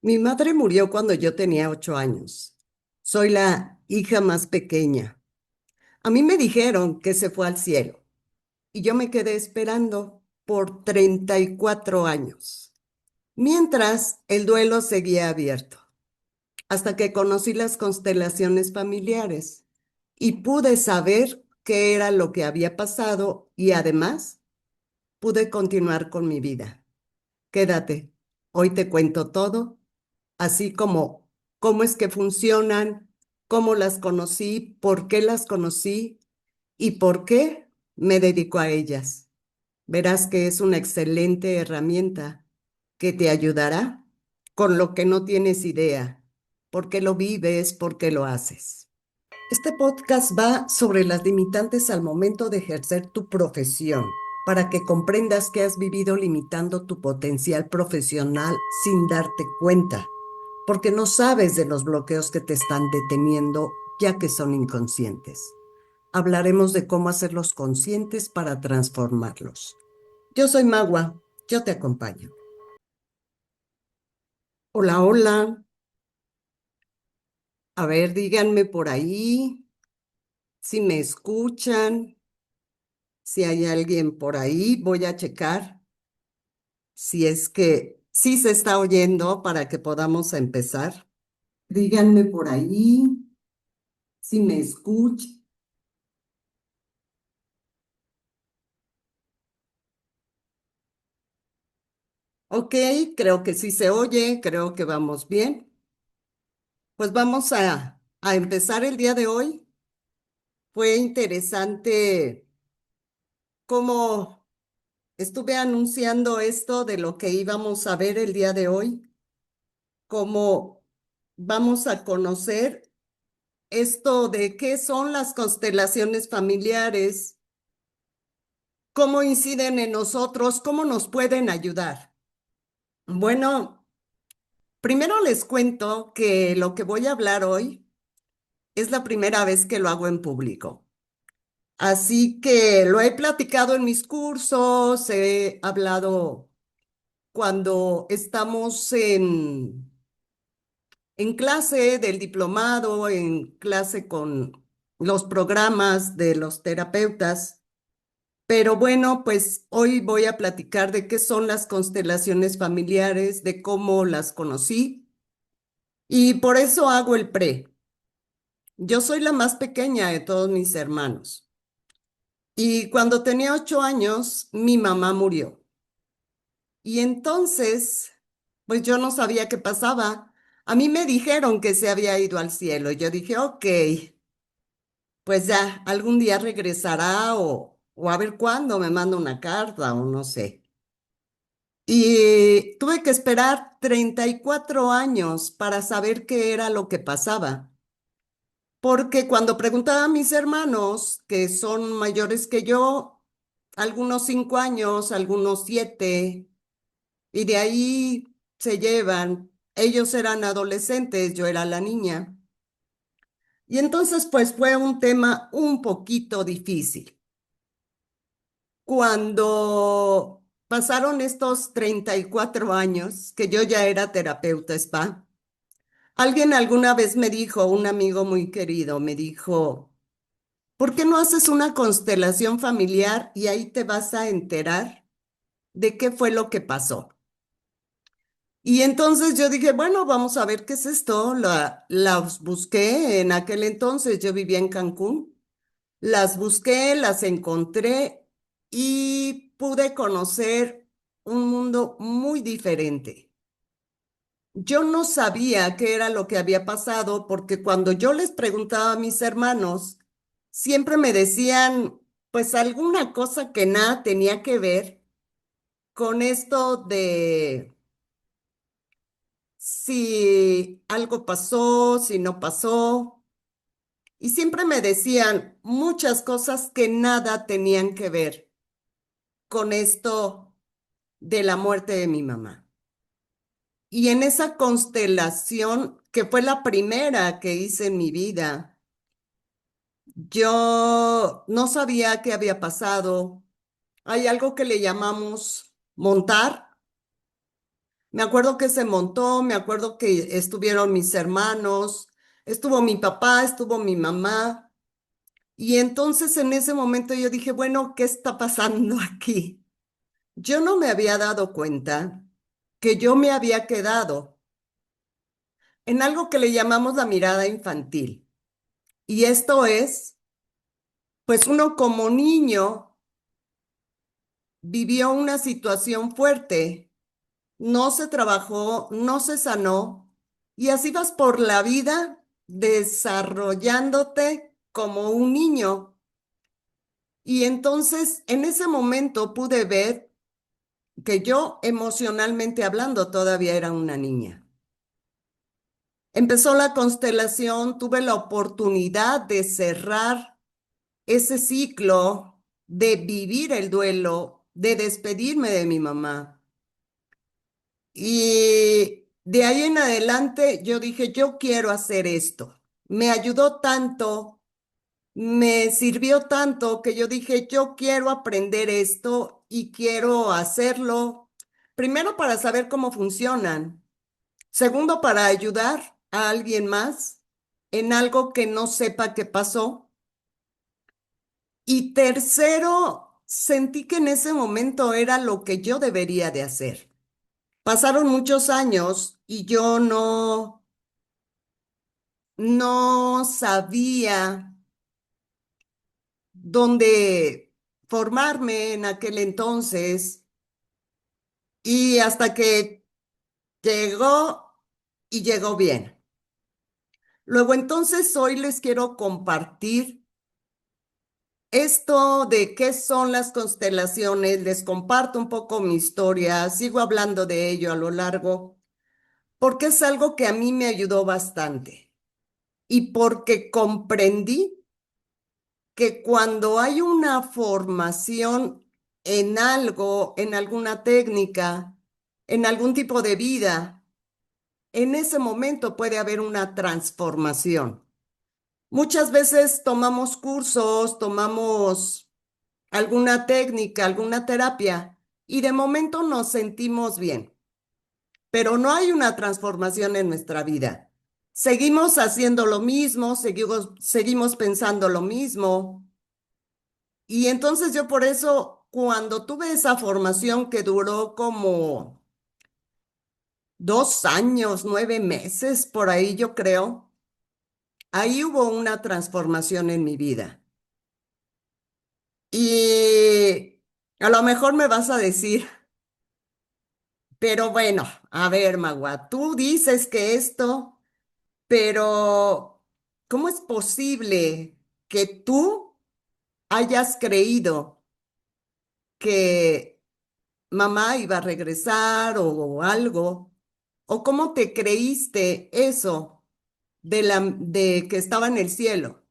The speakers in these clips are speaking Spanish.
Mi madre murió cuando yo tenía 8 años. Soy la hija más pequeña. A mí me dijeron que se fue al cielo y yo me quedé esperando por 34 años, mientras el duelo seguía abierto, hasta que conocí las constelaciones familiares y pude saber qué era lo que había pasado y además pude continuar con mi vida. Quédate, hoy te cuento todo, así como cómo es que funcionan, cómo las conocí, por qué las conocí y por qué me dedico a ellas. Verás que es una excelente herramienta que te ayudará con lo que no tienes idea, porque lo vives, porque lo haces. Este podcast va sobre las limitantes al momento de ejercer tu profesión, para que comprendas que has vivido limitando tu potencial profesional sin darte cuenta, porque no sabes de los bloqueos que te están deteniendo, ya que son inconscientes. Hablaremos de cómo hacerlos conscientes para transformarlos. Yo soy Magua, yo te acompaño. Hola, hola. A ver, díganme por ahí si me escuchan. Si hay alguien por ahí, voy a checar si es que sí se está oyendo para que podamos empezar. Díganme por ahí si me escuchan. Ok, creo que sí se oye, creo que vamos bien. Pues vamos a empezar el día de hoy. Fue interesante cómo estuve anunciando esto de lo que íbamos a ver el día de hoy, cómo vamos a conocer esto de qué son las constelaciones familiares, cómo inciden en nosotros, cómo nos pueden ayudar. Bueno, primero les cuento que lo que voy a hablar hoy es la primera vez que lo hago en público. Así que lo he platicado en mis cursos, he hablado cuando estamos en clase del diplomado, en clase con los programas de los terapeutas. Pero bueno, pues hoy voy a platicar de qué son las constelaciones familiares, de cómo las conocí y por eso hago el pre. Yo soy la más pequeña de todos mis hermanos y cuando tenía 8 años mi mamá murió y entonces pues yo no sabía qué pasaba. A mí me dijeron que se había ido al cielo y yo dije, ok, pues ya algún día regresará o a ver cuándo me manda una carta o no sé. Y tuve que esperar 34 años para saber qué era lo que pasaba. Porque cuando preguntaba a mis hermanos, que son mayores que yo, algunos 5 años, algunos 7, y de ahí se llevan, ellos eran adolescentes, yo era la niña. Y entonces pues fue un tema un poquito difícil. Cuando pasaron estos 34 años, que yo ya era terapeuta spa, alguien alguna vez me dijo, un amigo muy querido, me dijo, ¿por qué no haces una constelación familiar y ahí te vas a enterar de qué fue lo que pasó? Y entonces yo dije, bueno, vamos a ver qué es esto. Las busqué en aquel entonces, yo vivía en Cancún. Las busqué, las encontré y pude conocer un mundo muy diferente. Yo no sabía qué era lo que había pasado porque cuando yo les preguntaba a mis hermanos, siempre me decían, pues alguna cosa que nada tenía que ver con esto de si algo pasó, si no pasó. Y siempre me decían muchas cosas que nada tenían que ver con esto de la muerte de mi mamá. Y en esa constelación, que fue la primera que hice en mi vida, yo no sabía qué había pasado. Hay algo que le llamamos montar. Me acuerdo que se montó, me acuerdo que estuvieron mis hermanos, estuvo mi papá, estuvo mi mamá. Y entonces en ese momento yo dije, bueno, ¿qué está pasando aquí? Yo no me había dado cuenta que yo me había quedado en algo que le llamamos la mirada infantil. Y esto es, pues uno como niño vivió una situación fuerte, no se trabajó, no se sanó, y así vas por la vida desarrollándote como un niño. Y entonces en ese momento pude ver que yo emocionalmente hablando todavía era una niña. Empezó la constelación, tuve la oportunidad de cerrar ese ciclo, de vivir el duelo, de despedirme de mi mamá. Y de ahí en adelante yo dije, yo quiero hacer esto. Me ayudó tanto, me sirvió tanto que yo dije, yo quiero aprender esto y quiero hacerlo, primero para saber cómo funcionan, segundo para ayudar a alguien más en algo que no sepa qué pasó. Y tercero, sentí que en ese momento era lo que yo debería de hacer. Pasaron muchos años y yo no sabía dónde formarme en aquel entonces y hasta que llegó y llegó bien. Luego entonces hoy les quiero compartir esto de qué son las constelaciones, les comparto un poco mi historia, sigo hablando de ello a lo largo, porque es algo que a mí me ayudó bastante y porque comprendí que cuando hay una formación en algo, en alguna técnica, en algún tipo de vida, en ese momento puede haber una transformación. Muchas veces tomamos cursos, tomamos alguna técnica, alguna terapia, y de momento nos sentimos bien, pero no hay una transformación en nuestra vida. Seguimos haciendo lo mismo, seguimos pensando lo mismo. Y entonces yo por eso, cuando tuve esa formación que duró como 2 años, 9 meses, por ahí yo creo, ahí hubo una transformación en mi vida. Y a lo mejor me vas a decir, pero bueno, a ver, Magua, tú dices que esto, pero ¿cómo es posible que tú hayas creído que mamá iba a regresar o algo? ¿O cómo te creíste eso de que estaba en el cielo?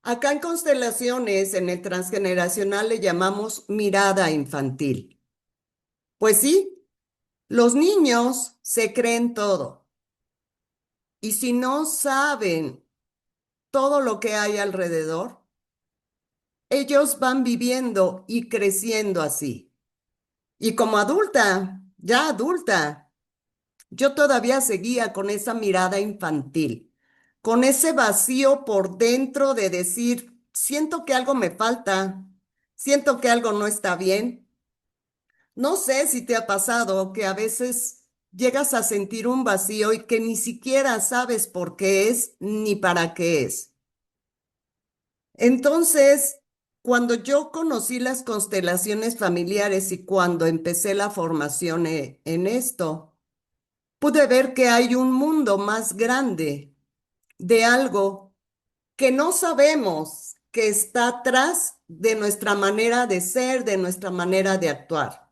Acá en constelaciones, en el transgeneracional, le llamamos mirada infantil. Pues sí, los niños se creen todo. Y si no saben todo lo que hay alrededor, ellos van viviendo y creciendo así. Y como adulta, ya adulta, yo todavía seguía con esa mirada infantil, con ese vacío por dentro de decir, siento que algo me falta, siento que algo no está bien. No sé si te ha pasado que a veces llegas a sentir un vacío y que ni siquiera sabes por qué es ni para qué es. Entonces, cuando yo conocí las constelaciones familiares y cuando empecé la formación en esto, pude ver que hay un mundo más grande de algo que no sabemos que está atrás de nuestra manera de ser, de nuestra manera de actuar.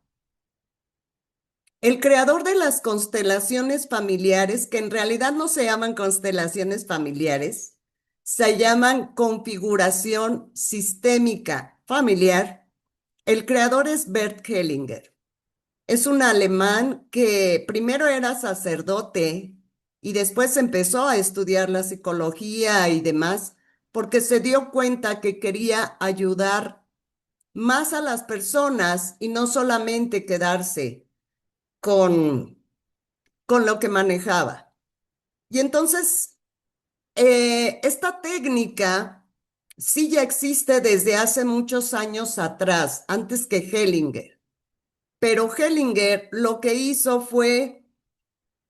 El creador de las constelaciones familiares, que en realidad no se llaman constelaciones familiares, se llaman configuración sistémica familiar. El creador es Bert Hellinger. Es un alemán que primero era sacerdote y después empezó a estudiar la psicología y demás, porque se dio cuenta que quería ayudar más a las personas y no solamente quedarse con, con lo que manejaba. Y entonces, esta técnica sí ya existe desde hace muchos años atrás, antes que Hellinger. Pero Hellinger lo que hizo fue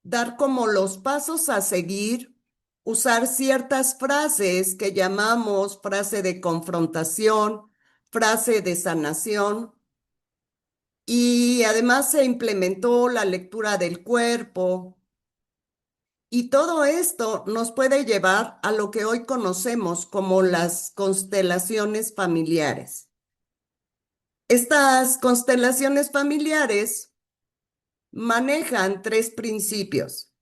dar como los pasos a seguir, usar ciertas frases que llamamos frase de confrontación, frase de sanación, y además se implementó la lectura del cuerpo, y todo esto nos puede llevar a lo que hoy conocemos como las constelaciones familiares. Estas constelaciones familiares manejan tres principios.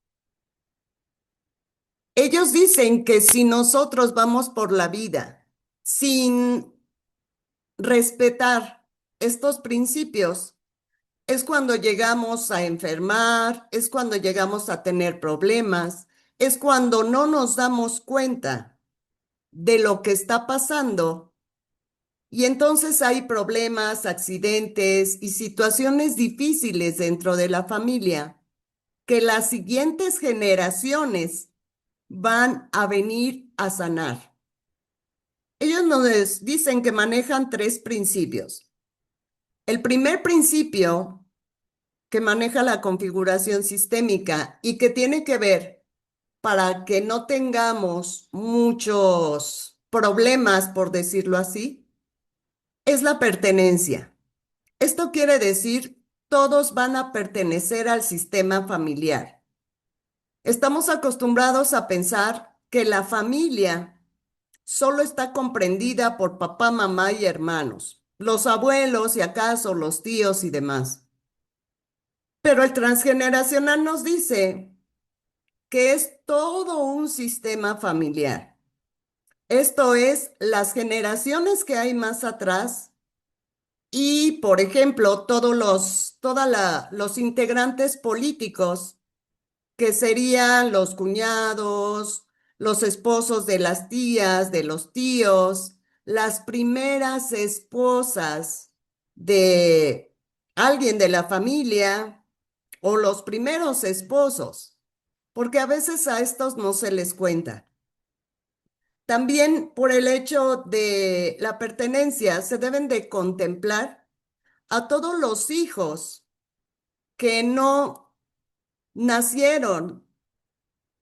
Ellos dicen que si nosotros vamos por la vida sin respetar estos principios, es cuando llegamos a enfermar, es cuando llegamos a tener problemas, es cuando no nos damos cuenta de lo que está pasando y entonces hay problemas, accidentes y situaciones difíciles dentro de la familia que las siguientes generaciones van a venir a sanar. Ellos nos dicen que manejan tres principios. El primer principio que maneja la configuración sistémica y que tiene que ver para que no tengamos muchos problemas, por decirlo así, es la pertenencia. Esto quiere decir, todos van a pertenecer al sistema familiar. Estamos acostumbrados a pensar que la familia solo está comprendida por papá, mamá y hermanos, los abuelos y acaso los tíos y demás. Pero el transgeneracional nos dice que es todo un sistema familiar. Esto es, las generaciones que hay más atrás y, por ejemplo, los integrantes políticos, que serían los cuñados, los esposos de las tías, de los tíos, las primeras esposas de alguien de la familia o los primeros esposos, porque a veces a estos no se les cuenta. También por el hecho de la pertenencia, se deben de contemplar a todos los hijos que no nacieron,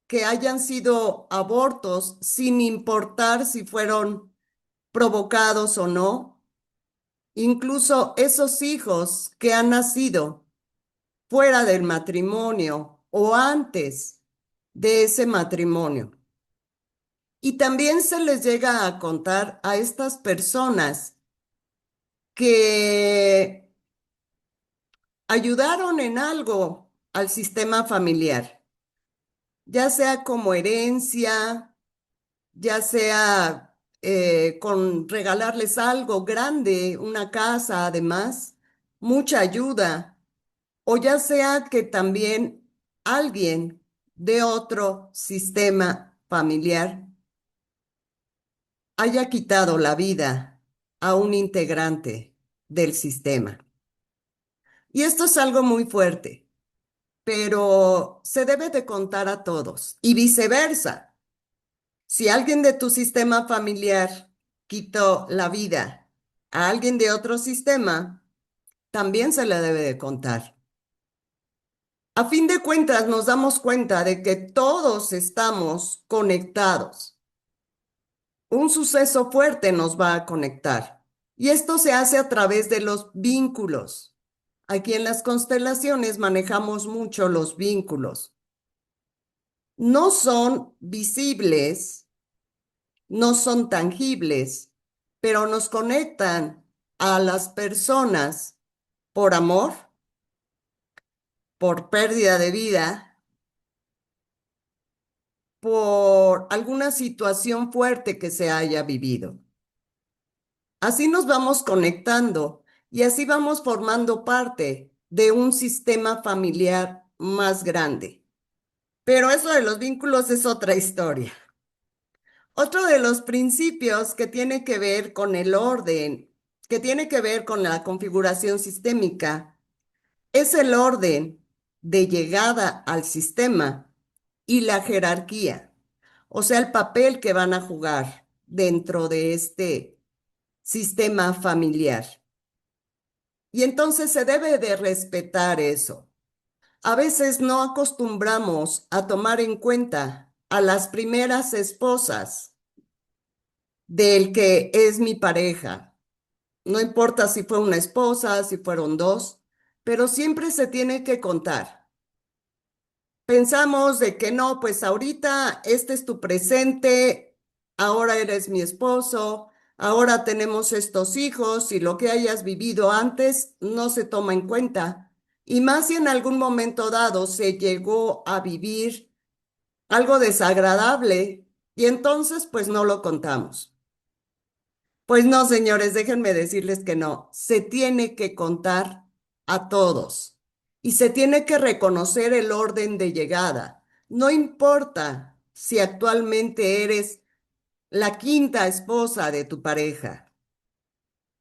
que hayan sido abortos, sin importar si fueron provocados o no. Incluso esos hijos que han nacido fuera del matrimonio o antes de ese matrimonio. Y también se les llega a contar a estas personas que ayudaron en algo al sistema familiar, ya sea como herencia, ya sea con regalarles algo grande, una casa además, mucha ayuda, o ya sea que también alguien de otro sistema familiar haya quitado la vida a un integrante del sistema. Y esto es algo muy fuerte, pero se debe de contar a todos y viceversa. Si alguien de tu sistema familiar quitó la vida a alguien de otro sistema, también se le debe de contar. A fin de cuentas, nos damos cuenta de que todos estamos conectados. Un suceso fuerte nos va a conectar y esto se hace a través de los vínculos. Aquí en las constelaciones manejamos mucho los vínculos. No son visibles, no son tangibles, pero nos conectan a las personas por amor, por pérdida de vida, por alguna situación fuerte que se haya vivido. Así nos vamos conectando y así vamos formando parte de un sistema familiar más grande. Pero eso de los vínculos es otra historia. Otro de los principios que tiene que ver con el orden, que tiene que ver con la configuración sistémica, es el orden. de llegada al sistema y la jerarquía, o sea, el papel que van a jugar dentro de este sistema familiar. Y entonces se debe de respetar eso. A veces no acostumbramos a tomar en cuenta a las primeras esposas del que es mi pareja. No importa si fue una esposa, si fueron dos, pero siempre se tiene que contar. Pensamos de que no, pues ahorita este es tu presente, ahora eres mi esposo, ahora tenemos estos hijos y lo que hayas vivido antes no se toma en cuenta. Y más si en algún momento dado se llegó a vivir algo desagradable y entonces pues no lo contamos. Pues no, señores, déjenme decirles que no. Se tiene que contar a todos y se tiene que reconocer el orden de llegada. No importa si actualmente eres la quinta esposa de tu pareja.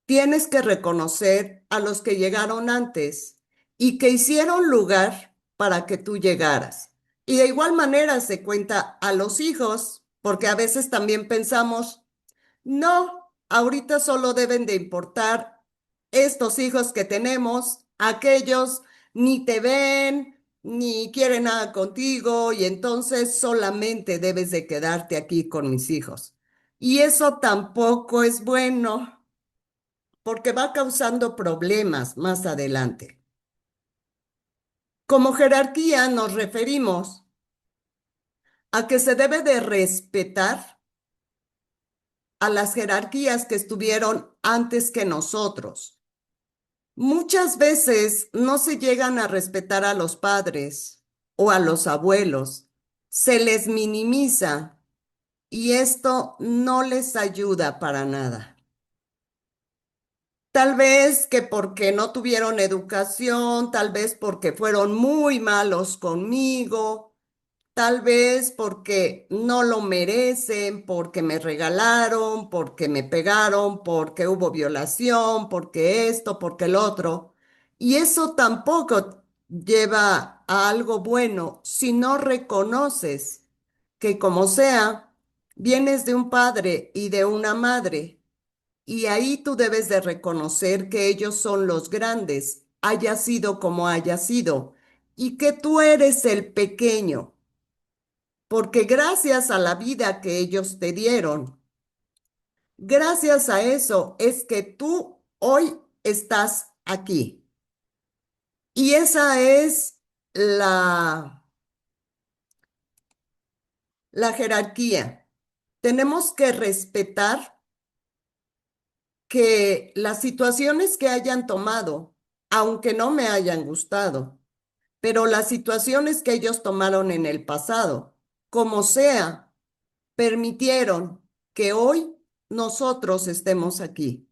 Tienes que reconocer a los que llegaron antes y que hicieron lugar para que tú llegaras. Y de igual manera se cuenta a los hijos, porque a veces también pensamos, no, ahorita solo deben de importar estos hijos que tenemos, aquellos ni te ven, ni quieren nada contigo, y entonces solamente debes de quedarte aquí con mis hijos. Y eso tampoco es bueno, porque va causando problemas más adelante. Como jerarquía nos referimos a que se debe de respetar a las jerarquías que estuvieron antes que nosotros. Muchas veces no se llegan a respetar a los padres o a los abuelos, se les minimiza y esto no les ayuda para nada. Tal vez que porque no tuvieron educación, tal vez porque fueron muy malos conmigo, tal vez porque no lo merecen, porque me regalaron, porque me pegaron, porque hubo violación, porque esto, porque el otro. Y eso tampoco lleva a algo bueno si no reconoces que como sea, vienes de un padre y de una madre. Y ahí tú debes de reconocer que ellos son los grandes, haya sido como haya sido, y que tú eres el pequeño porque gracias a la vida que ellos te dieron, gracias a eso es que tú hoy estás aquí. Y esa es la, la jerarquía. Tenemos que respetar que las situaciones que hayan tomado, aunque no me hayan gustado, pero las situaciones que ellos tomaron en el pasado, como sea, permitieron que hoy nosotros estemos aquí.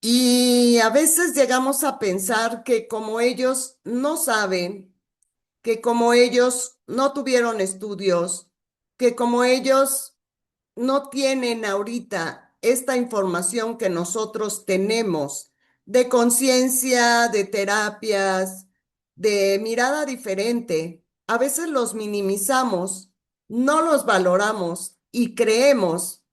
Y a veces llegamos a pensar que como ellos no saben, que como ellos no tuvieron estudios, que como ellos no tienen ahorita esta información que nosotros tenemos de conciencia, de terapias, de mirada diferente, a veces los minimizamos, no los valoramos y creemos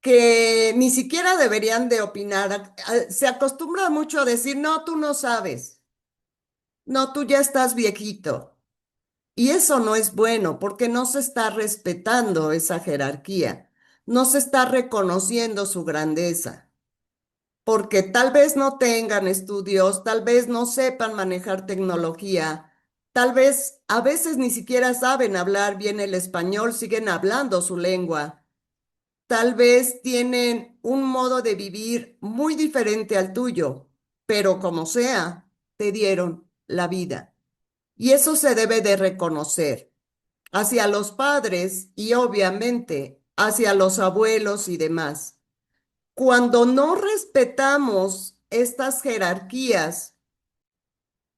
que ni siquiera deberían de opinar. Se acostumbra mucho a decir, no, tú no sabes, no, tú ya estás viejito. Y eso no es bueno porque no se está respetando esa jerarquía, no se está reconociendo su grandeza, porque tal vez no tengan estudios, tal vez no sepan manejar tecnología, tal vez a veces ni siquiera saben hablar bien el español, siguen hablando su lengua. Tal vez tienen un modo de vivir muy diferente al tuyo, pero como sea, te dieron la vida. Y eso se debe de reconocer hacia los padres y obviamente hacia los abuelos y demás. Cuando no respetamos estas jerarquías,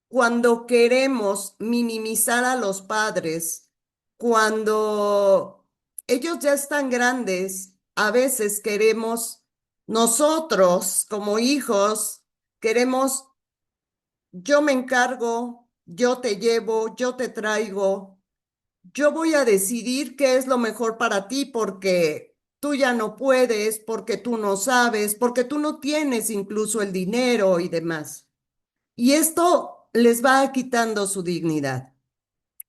cuando queremos minimizar a los padres, cuando ellos ya están grandes, a veces queremos, nosotros como hijos, queremos yo me encargo, yo te llevo, yo te traigo, yo voy a decidir qué es lo mejor para ti porque tú ya no puedes, porque tú no sabes, porque tú no tienes incluso el dinero y demás. Y esto les va quitando su dignidad.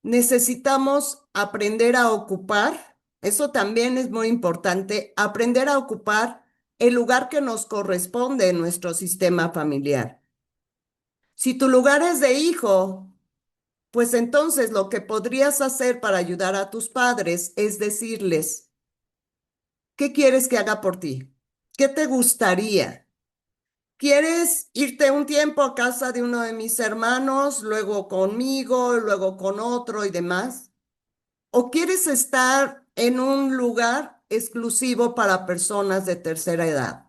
Necesitamos aprender a ocupar, eso también es muy importante, aprender a ocupar el lugar que nos corresponde en nuestro sistema familiar. Si tu lugar es de hijo, pues entonces lo que podrías hacer para ayudar a tus padres es decirles, ¿qué quieres que haga por ti? ¿Qué te gustaría? ¿Quieres irte un tiempo a casa de uno de mis hermanos, luego conmigo, luego con otro y demás? ¿O quieres estar en un lugar exclusivo para personas de tercera edad?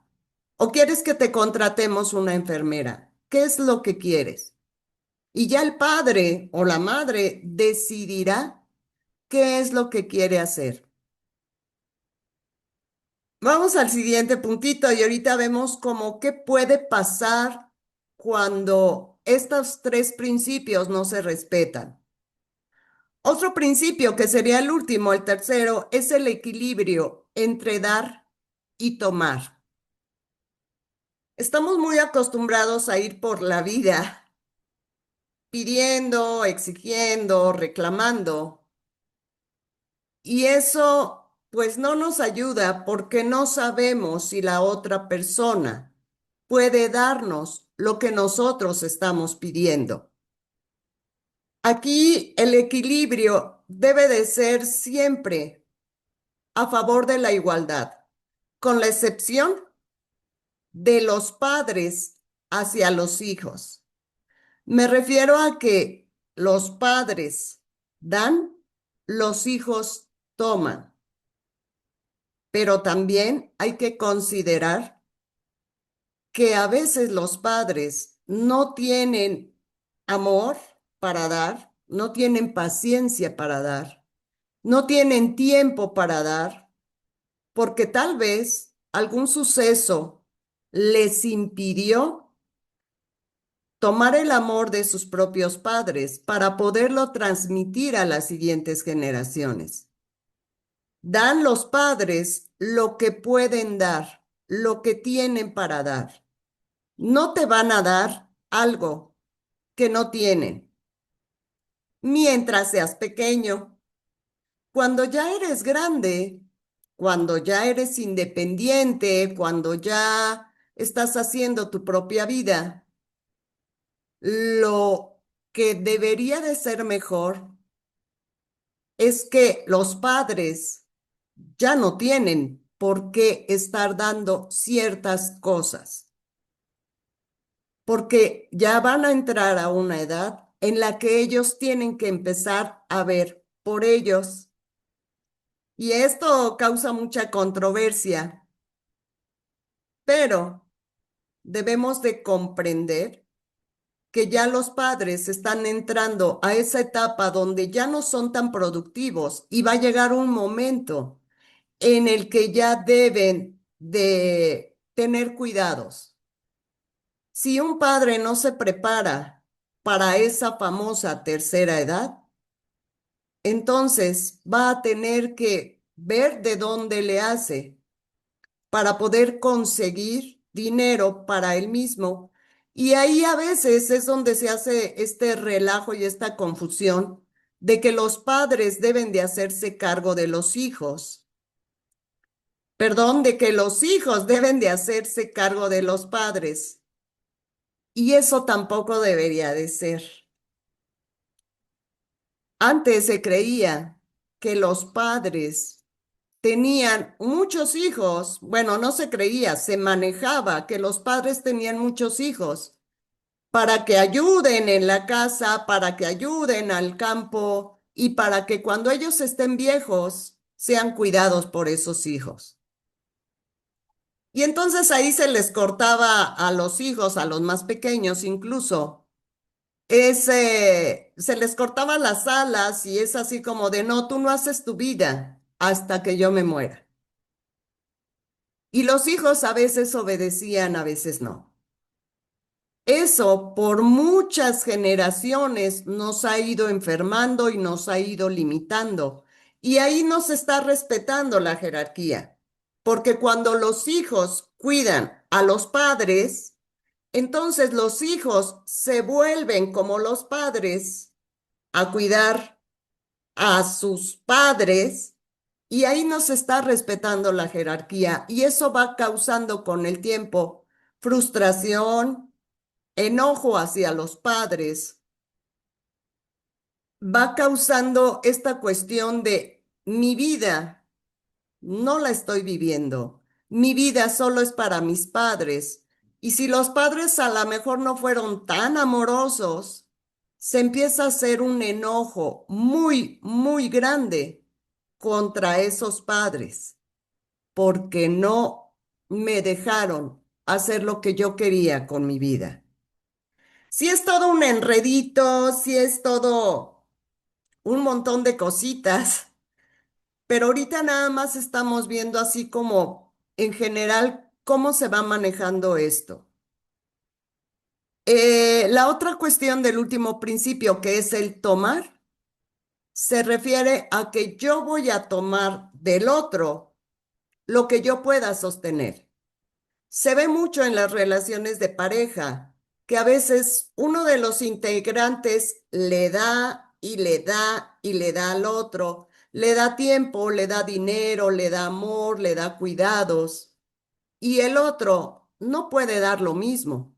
¿O quieres que te contratemos una enfermera? ¿Qué es lo que quieres? Y ya el padre o la madre decidirá qué es lo que quiere hacer. Vamos al siguiente puntito y ahorita vemos cómo qué puede pasar cuando estos tres principios no se respetan. Otro principio que sería el último, el tercero, es el equilibrio entre dar y tomar. Estamos muy acostumbrados a ir por la vida pidiendo, exigiendo, reclamando, y eso pues no nos ayuda porque no sabemos si la otra persona puede darnos lo que nosotros estamos pidiendo. Aquí el equilibrio debe de ser siempre a favor de la igualdad, con la excepción de los padres hacia los hijos. Me refiero a que los padres dan, los hijos toman, pero también hay que considerar que a veces los padres no tienen amor para dar, no tienen paciencia para dar, no tienen tiempo para dar, porque tal vez algún suceso les impidió tomar el amor de sus propios padres para poderlo transmitir a las siguientes generaciones. Dan los padres lo que pueden dar, lo que tienen para dar. No te van a dar algo que no tienen mientras seas pequeño. Cuando ya eres grande, cuando ya eres independiente, cuando ya estás haciendo tu propia vida, lo que debería de ser mejor es que los padres ya no tienen por qué estar dando ciertas cosas, porque ya van a entrar a una edad en la que ellos tienen que empezar a ver por ellos. Y esto causa mucha controversia, pero debemos de comprender que ya los padres están entrando a esa etapa donde ya no son tan productivos y va a llegar un momento en el que ya deben de tener cuidados. Si un padre no se prepara para esa famosa tercera edad, entonces va a tener que ver de dónde le hace para poder conseguir dinero para él mismo. Y ahí a veces es donde se hace este relajo y esta confusión de que los padres deben de hacerse cargo de los hijos. Perdón, de que los hijos deben de hacerse cargo de los padres. Y eso tampoco debería de ser. Antes se creía que los padres tenían muchos hijos. Bueno, no se creía, se manejaba que los padres tenían muchos hijos para que ayuden en la casa, para que ayuden al campo y para que cuando ellos estén viejos sean cuidados por esos hijos. Y entonces ahí se les cortaba a los hijos, a los más pequeños incluso, se les cortaba las alas y es así como de, no, tú no haces tu vida hasta que yo me muera. Y los hijos a veces obedecían, a veces no. Eso por muchas generaciones nos ha ido enfermando y nos ha ido limitando. Y ahí no se está respetando la jerarquía, porque cuando los hijos cuidan a los padres, entonces los hijos se vuelven como los padres a cuidar a sus padres y ahí no se está respetando la jerarquía y eso va causando con el tiempo frustración, enojo hacia los padres, va causando esta cuestión de mi vida no la estoy viviendo, mi vida solo es para mis padres. Y si los padres a lo mejor no fueron tan amorosos, se empieza a hacer un enojo muy, muy grande contra esos padres, porque no me dejaron hacer lo que yo quería con mi vida. Si es todo un enredito, si es todo un montón de cositas, pero ahorita nada más estamos viendo así como en general cómo se va manejando esto. La otra cuestión del último principio, que es el tomar, se refiere a que yo voy a tomar del otro lo que yo pueda sostener. Se ve mucho en las relaciones de pareja, que a veces uno de los integrantes le da y le da y le da al otro, le da tiempo, le da dinero, le da amor, le da cuidados, y el otro no puede dar lo mismo,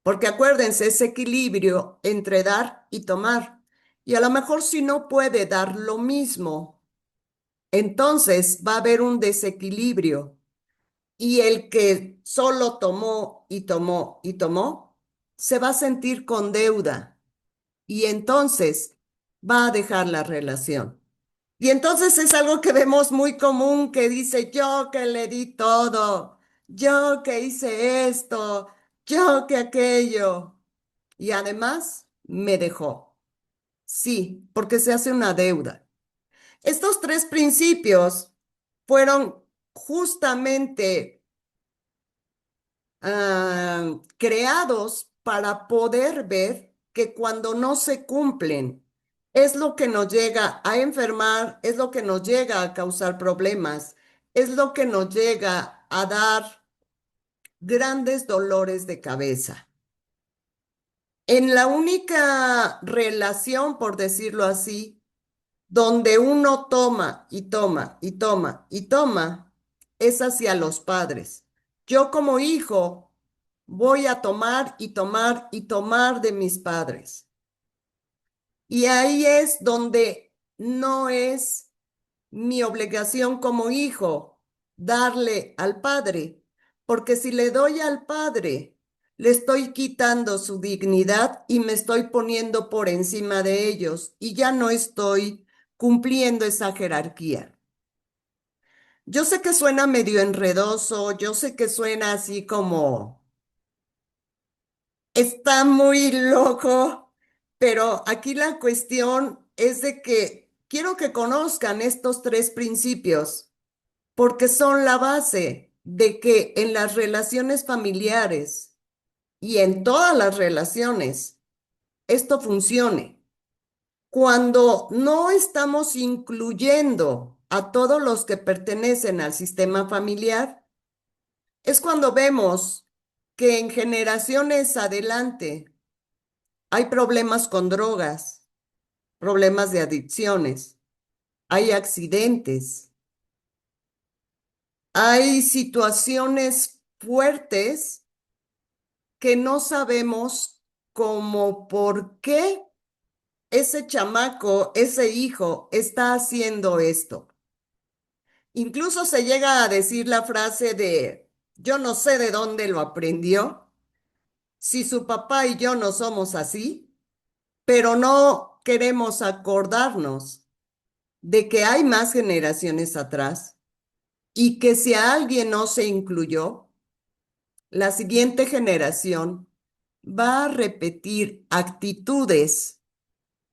porque acuérdense, ese equilibrio entre dar y tomar, y a lo mejor si no puede dar lo mismo, entonces va a haber un desequilibrio. Y el que solo tomó y tomó y tomó, se va a sentir con deuda y entonces va a dejar la relación. Y entonces es algo que vemos muy común que dice, yo que le di todo, yo que hice esto, yo que aquello. Y además me dejó. Sí, porque se hace una deuda. Estos tres principios fueron justamente creados para poder ver que cuando no se cumplen es lo que nos llega a enfermar, es lo que nos llega a causar problemas, es lo que nos llega a dar grandes dolores de cabeza. En la única relación, por decirlo así, donde uno toma y toma y toma y toma, es hacia los padres. Yo como hijo voy a tomar y tomar y tomar de mis padres. Y ahí es donde no es mi obligación como hijo darle al padre, porque si le doy al padre, le estoy quitando su dignidad y me estoy poniendo por encima de ellos y ya no estoy cumpliendo esa jerarquía. Yo sé que suena medio enredoso, yo sé que suena así como está muy loco, pero aquí la cuestión es de que quiero que conozcan estos tres principios porque son la base de que en las relaciones familiares y en todas las relaciones esto funcione. Cuando no estamos incluyendo a todos los que pertenecen al sistema familiar, es cuando vemos que en generaciones adelante hay problemas con drogas, problemas de adicciones, hay accidentes, hay situaciones fuertes que no sabemos cómo por qué ese chamaco, ese hijo está haciendo esto. Incluso se llega a decir la frase de, yo no sé de dónde lo aprendió, si su papá y yo no somos así, pero no queremos acordarnos de que hay más generaciones atrás y que si a alguien no se incluyó, la siguiente generación va a repetir actitudes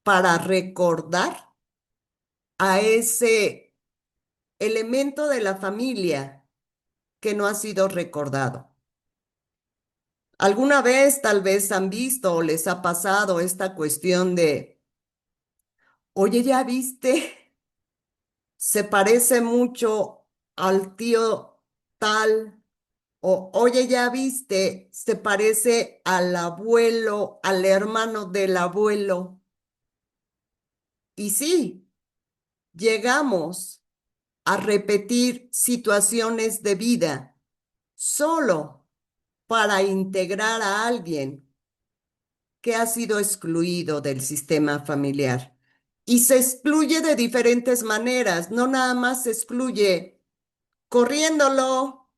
para recordar a ese elemento de la familia que no ha sido recordado. ¿Alguna vez tal vez han visto o les ha pasado esta cuestión de, oye, ya viste, se parece mucho al tío tal, o oye, ya viste, se parece al abuelo, al hermano del abuelo? Y sí, llegamos a repetir situaciones de vida solo para integrar a alguien que ha sido excluido del sistema familiar. Y se excluye de diferentes maneras, no nada más se excluye corriéndolo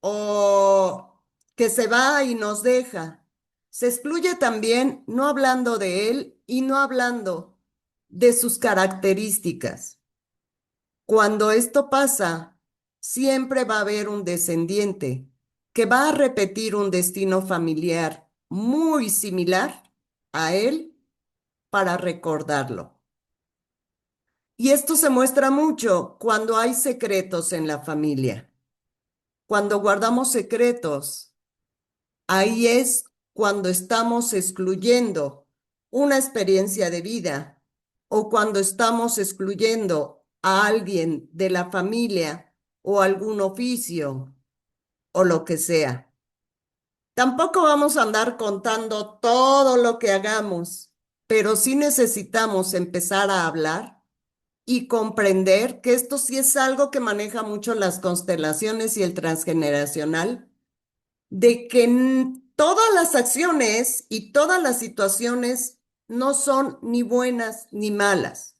o que se va y nos deja. Se excluye también no hablando de él y no hablando de sus características. Cuando esto pasa, siempre va a haber un descendiente que va a repetir un destino familiar muy similar a él para recordarlo. Y esto se muestra mucho cuando hay secretos en la familia. Cuando guardamos secretos, ahí es cuando estamos excluyendo una experiencia de vida o cuando estamos excluyendo a alguien de la familia o algún oficio o lo que sea. Tampoco vamos a andar contando todo lo que hagamos, pero sí necesitamos empezar a hablar y comprender que esto sí es algo que maneja mucho las constelaciones y el transgeneracional, de que todas las acciones y todas las situaciones no son ni buenas ni malas.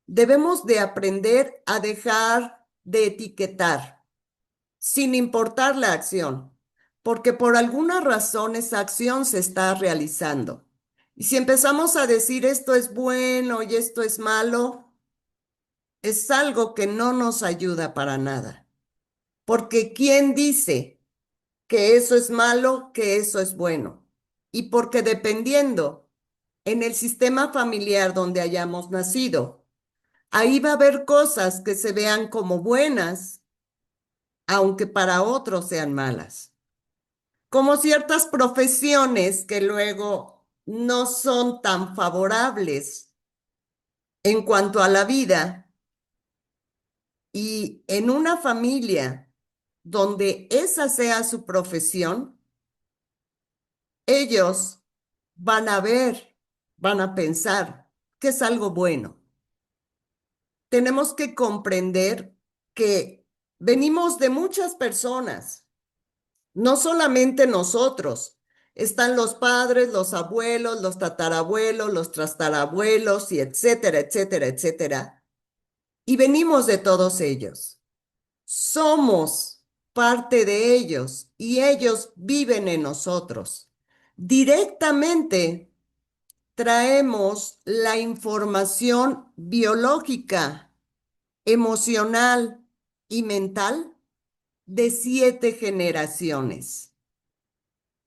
Debemos de aprender a dejar de etiquetar, sin importar la acción, porque por alguna razón esa acción se está realizando. Y si empezamos a decir esto es bueno y esto es malo, es algo que no nos ayuda para nada. Porque ¿quién dice que eso es malo, que eso es bueno? Y porque dependiendo en el sistema familiar donde hayamos nacido, ahí va a haber cosas que se vean como buenas, aunque para otros sean malas. Como ciertas profesiones que luego no son tan favorables en cuanto a la vida. Y en una familia donde esa sea su profesión, ellos van a ver, van a pensar que es algo bueno. Tenemos que comprender que venimos de muchas personas, no solamente nosotros. Están los padres, los abuelos, los tatarabuelos, los trastarabuelos y etcétera, etcétera, etcétera. Y venimos de todos ellos. Somos parte de ellos y ellos viven en nosotros. Directamente traemos la información biológica, emocional y mental de 7 generaciones,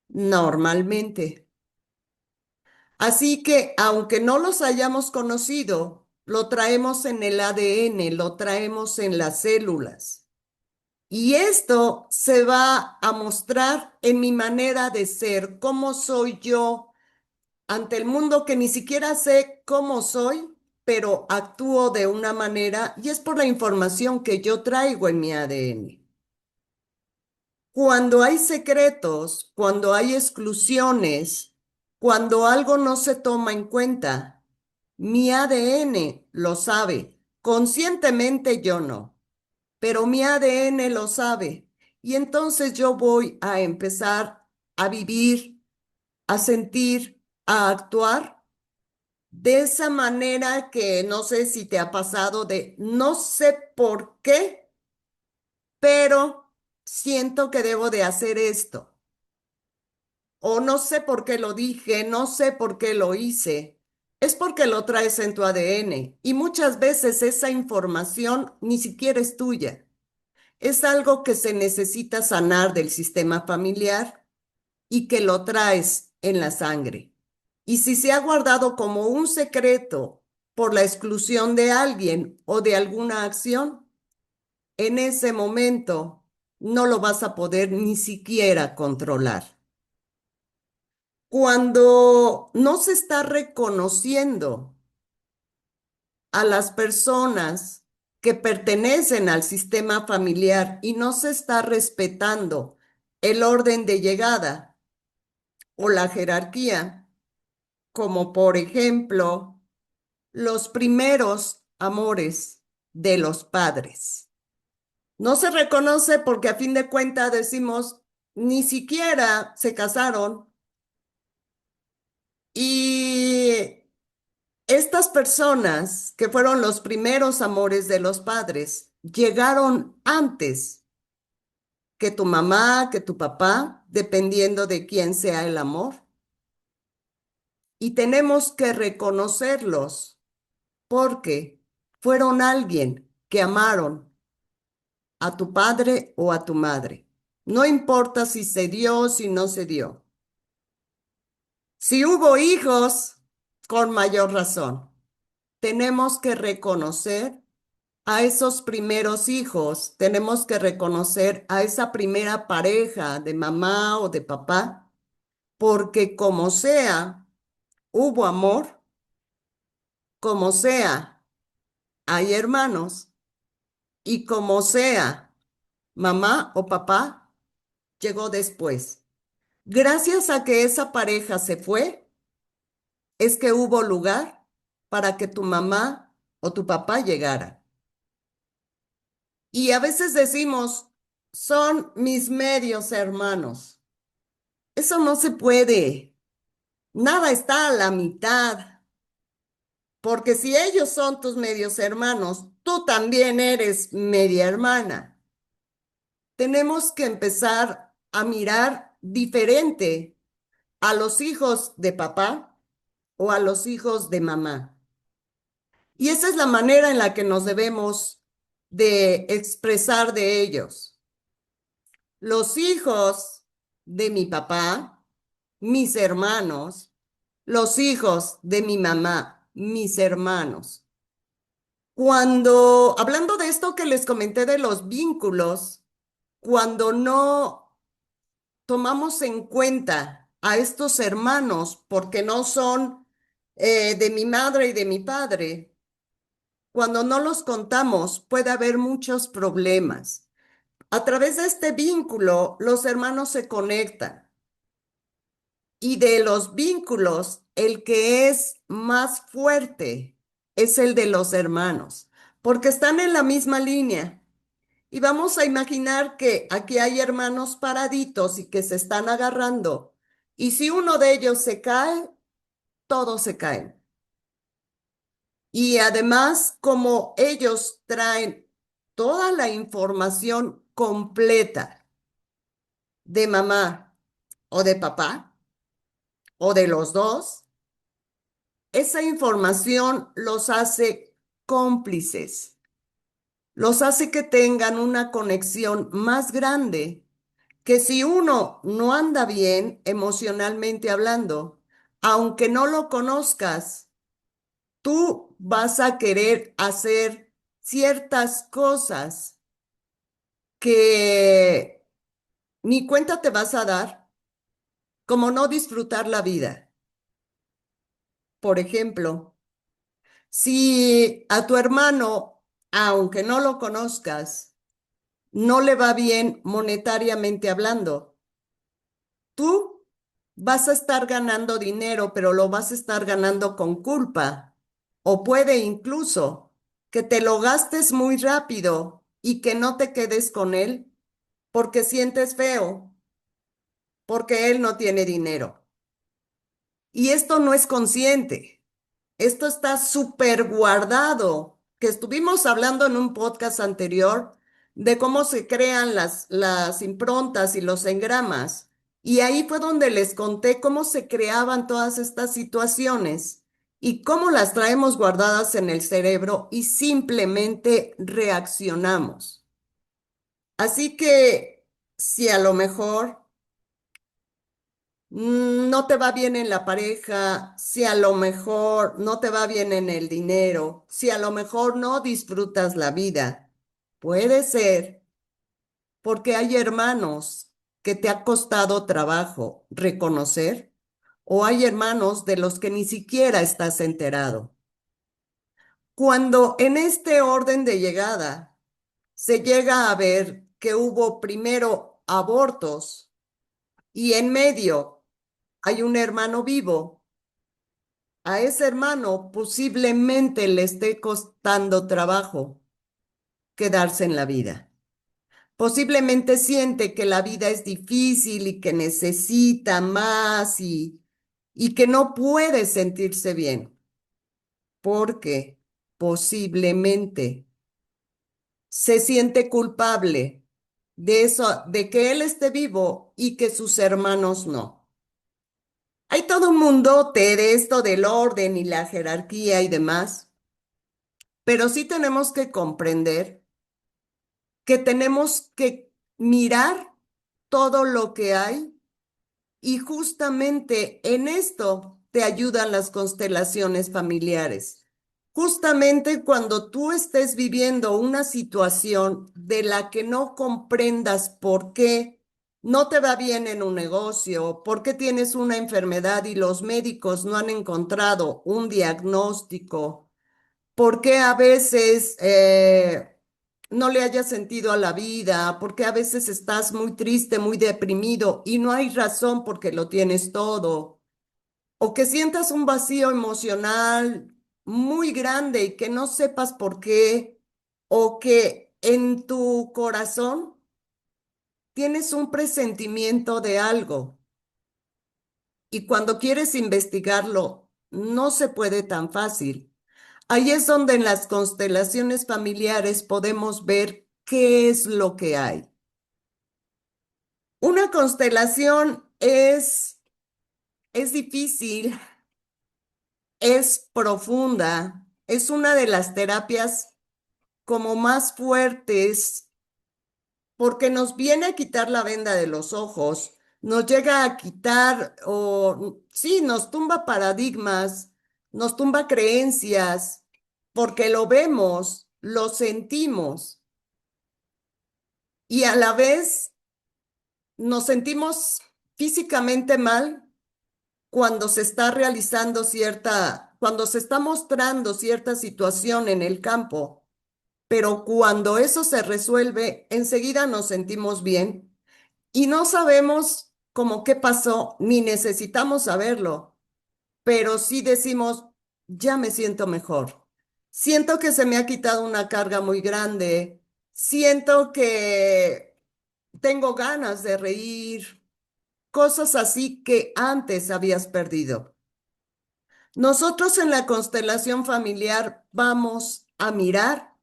normalmente. Así que, aunque no los hayamos conocido, lo traemos en el ADN, lo traemos en las células. Y esto se va a mostrar en mi manera de ser, cómo soy yo ante el mundo que ni siquiera sé cómo soy, pero actúo de una manera y es por la información que yo traigo en mi ADN. Cuando hay secretos, cuando hay exclusiones, cuando algo no se toma en cuenta, mi ADN lo sabe. Conscientemente yo no, pero mi ADN lo sabe. Y entonces yo voy a empezar a vivir, a sentir, a actuar de esa manera que no sé si te ha pasado de no sé por qué, pero siento que debo de hacer esto. O no sé por qué lo dije, no sé por qué lo hice. Es porque lo traes en tu ADN y muchas veces esa información ni siquiera es tuya. Es algo que se necesita sanar del sistema familiar y que lo traes en la sangre. Y si se ha guardado como un secreto por la exclusión de alguien o de alguna acción, en ese momento no lo vas a poder ni siquiera controlar. Cuando no se está reconociendo a las personas que pertenecen al sistema familiar y no se está respetando el orden de llegada o la jerarquía, como por ejemplo los primeros amores de los padres. No se reconoce porque a fin de cuentas decimos, ni siquiera se casaron y estas personas que fueron los primeros amores de los padres llegaron antes que tu mamá, que tu papá, dependiendo de quién sea el amor. Y tenemos que reconocerlos porque fueron alguien que amaron a tu padre o a tu madre. No importa si se dio, si no se dio. Si hubo hijos, con mayor razón. Tenemos que reconocer a esos primeros hijos, tenemos que reconocer a esa primera pareja de mamá o de papá, porque como sea, hubo amor, como sea, hay hermanos, y como sea, mamá o papá llegó después. Gracias a que esa pareja se fue, es que hubo lugar para que tu mamá o tu papá llegara. Y a veces decimos, son mis medios hermanos. Eso no se puede. Nada está a la mitad. Porque si ellos son tus medios hermanos, tú también eres media hermana. Tenemos que empezar a mirar diferente a los hijos de papá o a los hijos de mamá. Y esa es la manera en la que nos debemos de expresar de ellos. Los hijos de mi papá, mis hermanos, los hijos de mi mamá, mis hermanos. Cuando, hablando de esto que les comenté de los vínculos, cuando no tomamos en cuenta a estos hermanos porque no son de mi madre y de mi padre, cuando no los contamos puede haber muchos problemas. A través de este vínculo, los hermanos se conectan. Y de los vínculos, el que es más fuerte es el de los hermanos, porque están en la misma línea. Y vamos a imaginar que aquí hay hermanos paraditos y que se están agarrando. Y si uno de ellos se cae, todos se caen. Y además, como ellos traen toda la información completa de mamá o de papá o de los dos, esa información los hace cómplices, los hace que tengan una conexión más grande que si uno no anda bien emocionalmente hablando, aunque no lo conozcas, tú vas a querer hacer ciertas cosas que ni cuenta te vas a dar, como no disfrutar la vida. Por ejemplo, si a tu hermano, aunque no lo conozcas, no le va bien monetariamente hablando, tú vas a estar ganando dinero, pero lo vas a estar ganando con culpa. O puede incluso que te lo gastes muy rápido y que no te quedes con él porque sientes feo, porque él no tiene dinero. Y esto no es consciente. Esto está súper guardado, que estuvimos hablando en un podcast anterior de cómo se crean las improntas y los engramas. Y ahí fue donde les conté cómo se creaban todas estas situaciones y cómo las traemos guardadas en el cerebro y simplemente reaccionamos. Así que si a lo mejor no te va bien en la pareja, si a lo mejor no te va bien en el dinero, si a lo mejor no disfrutas la vida, puede ser porque hay hermanos que te ha costado trabajo reconocer o hay hermanos de los que ni siquiera estás enterado. Cuando en este orden de llegada se llega a ver que hubo primero abortos y en medio hay un hermano vivo, a ese hermano posiblemente le esté costando trabajo quedarse en la vida. Posiblemente siente que la vida es difícil y que necesita más y que no puede sentirse bien, porque posiblemente se siente culpable de eso, de que él esté vivo y que sus hermanos no. Hay todo un mundote de esto del orden y la jerarquía y demás, pero sí tenemos que comprender que tenemos que mirar todo lo que hay y justamente en esto te ayudan las constelaciones familiares. Justamente cuando tú estés viviendo una situación de la que no comprendas por qué no te va bien en un negocio, por qué tienes una enfermedad y los médicos no han encontrado un diagnóstico, por qué a veces no le hayas sentido a la vida, por qué a veces estás muy triste, muy deprimido y no hay razón porque lo tienes todo, o que sientas un vacío emocional muy grande y que no sepas por qué, o que en tu corazón tienes un presentimiento de algo y cuando quieres investigarlo no se puede tan fácil. Ahí es donde en las constelaciones familiares podemos ver qué es lo que hay. Una constelación es difícil, es profunda, es una de las terapias como más fuertes porque nos viene a quitar la venda de los ojos, nos llega a quitar o sí, nos tumba paradigmas, nos tumba creencias, porque lo vemos, lo sentimos y a la vez nos sentimos físicamente mal cuando se está realizando cuando se está mostrando cierta situación en el campo, pero cuando eso se resuelve, enseguida nos sentimos bien y no sabemos cómo qué pasó, ni necesitamos saberlo, pero sí decimos, ya me siento mejor. Siento que se me ha quitado una carga muy grande, siento que tengo ganas de reír, cosas así que antes habías perdido. Nosotros en la constelación familiar vamos a mirar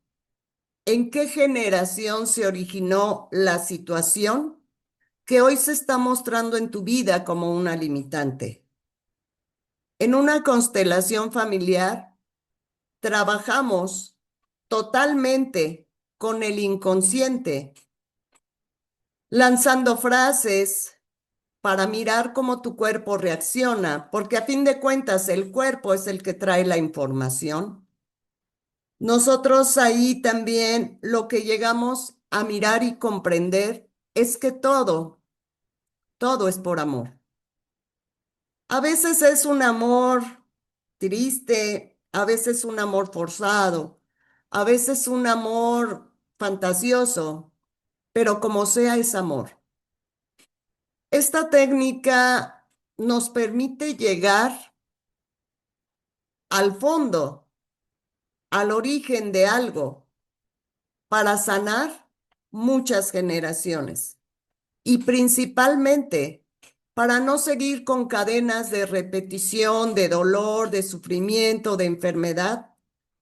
en qué generación se originó la situación que hoy se está mostrando en tu vida como una limitante. En una constelación familiar trabajamos totalmente con el inconsciente, lanzando frases para mirar cómo tu cuerpo reacciona, porque a fin de cuentas el cuerpo es el que trae la información. Nosotros ahí también lo que llegamos a mirar y comprender es que todo es por amor. A veces es un amor triste, a veces un amor forzado, a veces un amor fantasioso, pero como sea es amor. Esta técnica nos permite llegar al fondo, al origen de algo, para sanar muchas generaciones y principalmente para no seguir con cadenas de repetición, de dolor, de sufrimiento, de enfermedad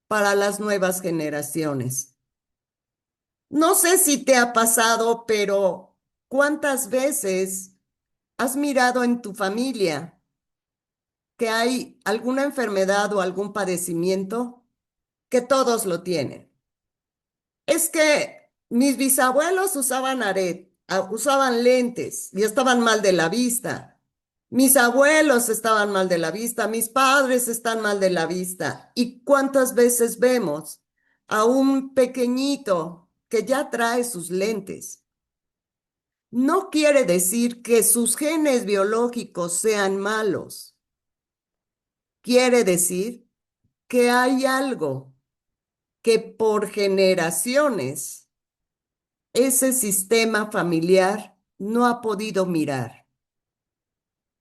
para las nuevas generaciones. No sé si te ha pasado, pero ¿cuántas veces has mirado en tu familia que hay alguna enfermedad o algún padecimiento que todos lo tienen? Es que mis bisabuelos usaban lentes y estaban mal de la vista. Mis abuelos estaban mal de la vista, mis padres están mal de la vista. ¿Y cuántas veces vemos a un pequeñito que ya trae sus lentes? No quiere decir que sus genes biológicos sean malos. quiere decir que hay algo que por generaciones ese sistema familiar no ha podido mirar.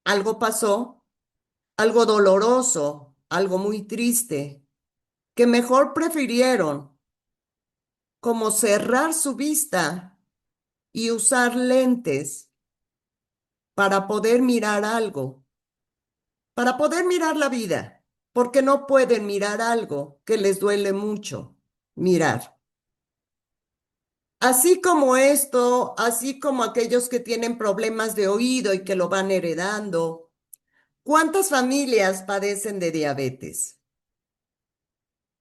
Algo pasó, algo doloroso, algo muy triste, que mejor prefirieron como cerrar su vista y usar lentes para poder mirar algo, para poder mirar la vida, porque no pueden mirar algo que les duele mucho mirar. Así como esto, así como aquellos que tienen problemas de oído y que lo van heredando. ¿Cuántas familias padecen de diabetes?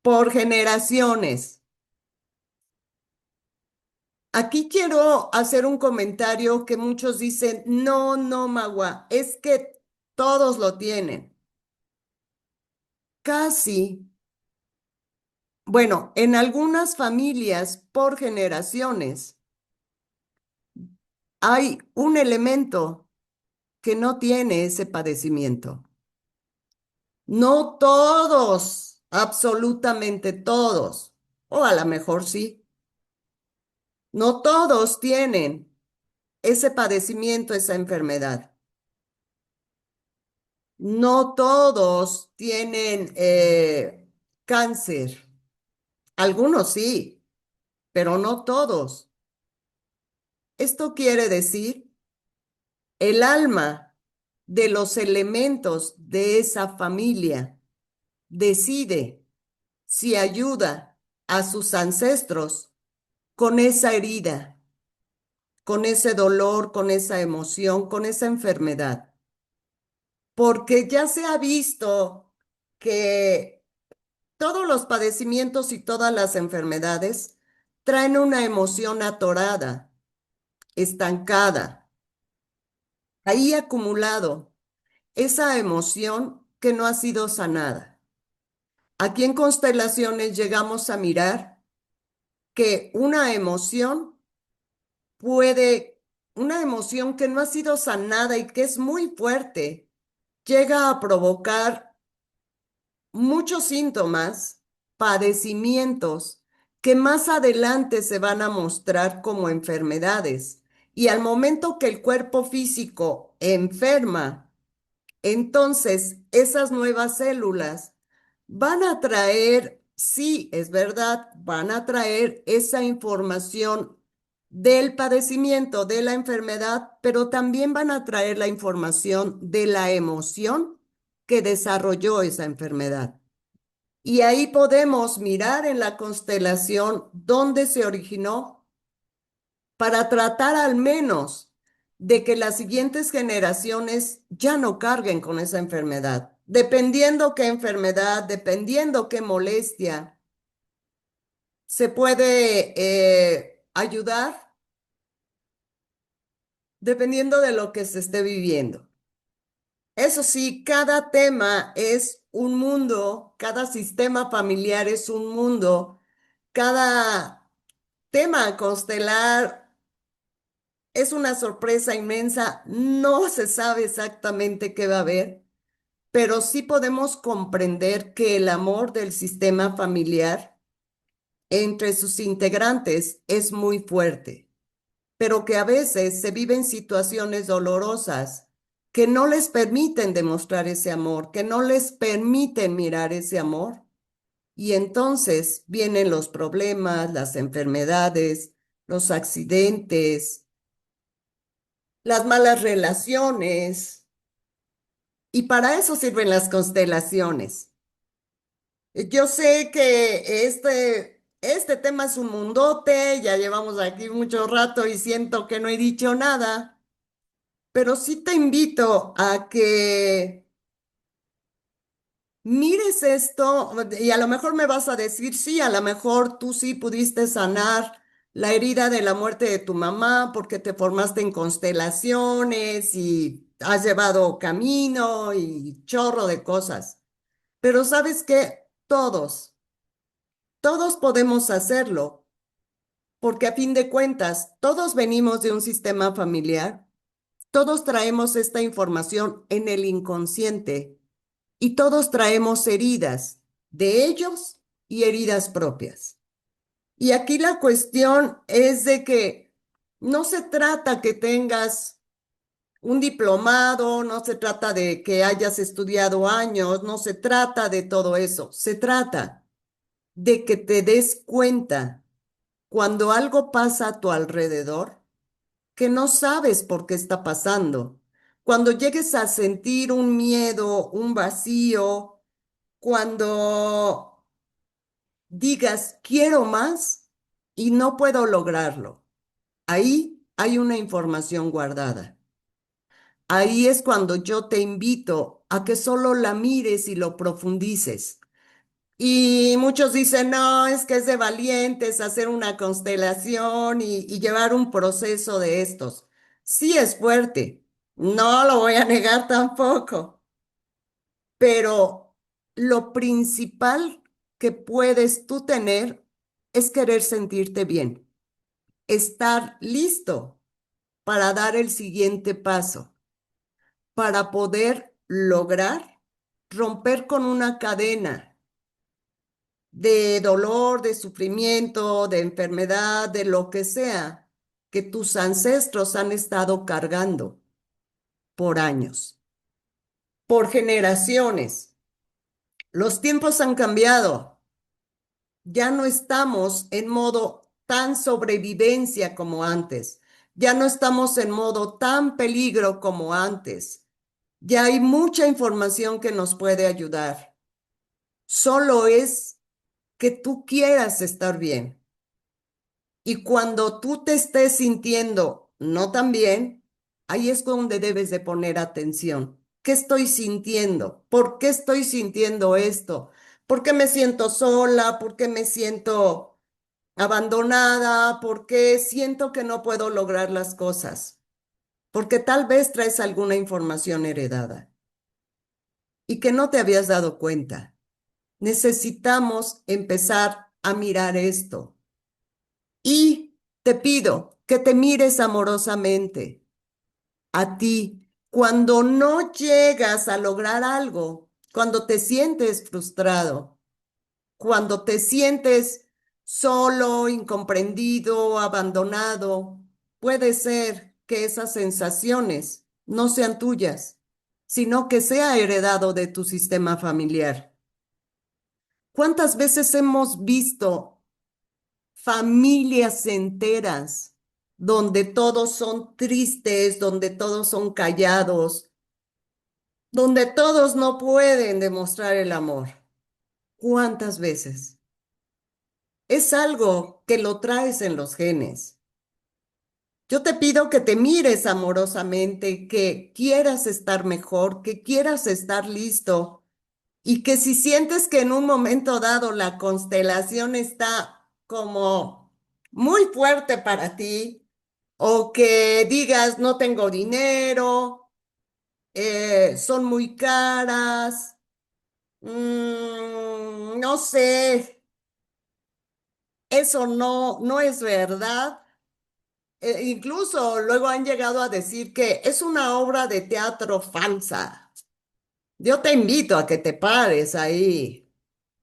Por generaciones. Aquí quiero hacer un comentario que muchos dicen, no, no, Magua, es que todos lo tienen. Casi, bueno, en algunas familias por generaciones hay un elemento que no tiene ese padecimiento. No todos, absolutamente todos, o a lo mejor sí, no todos tienen ese padecimiento, esa enfermedad. No todos tienen cáncer. Algunos sí, pero no todos. Esto quiere decir el alma de los elementos de esa familia decide si ayuda a sus ancestros con esa herida, con ese dolor, con esa emoción, con esa enfermedad. Porque ya se ha visto que todos los padecimientos y todas las enfermedades traen una emoción atorada, estancada, ahí acumulado, esa emoción que no ha sido sanada. Aquí en Constelaciones llegamos a mirar que una emoción que no ha sido sanada y que es muy fuerte, llega a provocar muchos síntomas, padecimientos que más adelante se van a mostrar como enfermedades. Y al momento que el cuerpo físico enferma, entonces esas nuevas células van a traer, sí, es verdad, van a traer esa información del padecimiento, de la enfermedad, pero también van a traer la información de la emoción que desarrolló esa enfermedad. Y ahí podemos mirar en la constelación dónde se originó para tratar al menos de que las siguientes generaciones ya no carguen con esa enfermedad. Dependiendo qué enfermedad, dependiendo qué molestia, se puede ayudar dependiendo de lo que se esté viviendo. Eso sí, cada tema es un mundo, cada sistema familiar es un mundo, cada tema constelar es una sorpresa inmensa. No se sabe exactamente qué va a haber, pero sí podemos comprender que el amor del sistema familiar entre sus integrantes es muy fuerte, pero que a veces se viven situaciones dolorosas que no les permiten demostrar ese amor, que no les permiten mirar ese amor. Y entonces vienen los problemas, las enfermedades, los accidentes, las malas relaciones, y para eso sirven las constelaciones. Yo sé que este tema es un mundote, ya llevamos aquí mucho rato y siento que no he dicho nada, pero sí te invito a que mires esto y a lo mejor me vas a decir, sí, a lo mejor tú sí pudiste sanar la herida de la muerte de tu mamá porque te formaste en constelaciones y has llevado camino y chorro de cosas. Pero ¿sabes qué? Todos podemos hacerlo porque a fin de cuentas, todos venimos de un sistema familiar, todos traemos esta información en el inconsciente y todos traemos heridas de ellos y heridas propias. Y aquí la cuestión es de que no se trata que tengas un diplomado, no se trata de que hayas estudiado años, no se trata de todo eso, se trata de que te des cuenta cuando algo pasa a tu alrededor que no sabes por qué está pasando. Cuando llegues a sentir un miedo, un vacío, cuando digas quiero más y no puedo lograrlo, ahí hay una información guardada. Ahí es cuando yo te invito a que solo la mires y lo profundices. Y muchos dicen, no, es que es de valientes hacer una constelación y llevar un proceso de estos. Sí es fuerte, no lo voy a negar tampoco, pero lo principal que puedes tú tener es querer sentirte bien, estar listo para dar el siguiente paso, para poder lograr romper con una cadena de dolor, de sufrimiento, de enfermedad, de lo que sea, que tus ancestros han estado cargando por años, por generaciones. Los tiempos han cambiado. Ya no estamos en modo tan sobrevivencia como antes. Ya no estamos en modo tan peligro como antes. Ya hay mucha información que nos puede ayudar. Solo es que tú quieras estar bien. Y cuando tú te estés sintiendo no tan bien, ahí es donde debes de poner atención. ¿Qué estoy sintiendo? ¿Por qué estoy sintiendo esto? ¿Por qué me siento sola? ¿Por qué me siento abandonada? ¿Por qué siento que no puedo lograr las cosas? Porque tal vez traes alguna información heredada y que no te habías dado cuenta. Necesitamos empezar a mirar esto. Y te pido que te mires amorosamente a ti cuando no llegas a lograr algo, cuando te sientes frustrado, cuando te sientes solo, incomprendido, abandonado. Puede ser que esas sensaciones no sean tuyas, sino que sea heredado de tu sistema familiar. ¿Cuántas veces hemos visto familias enteras donde todos son tristes, donde todos son callados, donde todos no pueden demostrar el amor? ¿Cuántas veces? Es algo que lo traes en los genes. Yo te pido que te mires amorosamente, que quieras estar mejor, que quieras estar listo y que si sientes que en un momento dado la constelación está como muy fuerte para ti, o que digas, no tengo dinero, son muy caras, no sé, eso no es verdad. Incluso luego han llegado a decir que es una obra de teatro falsa. Yo te invito a que te pares ahí.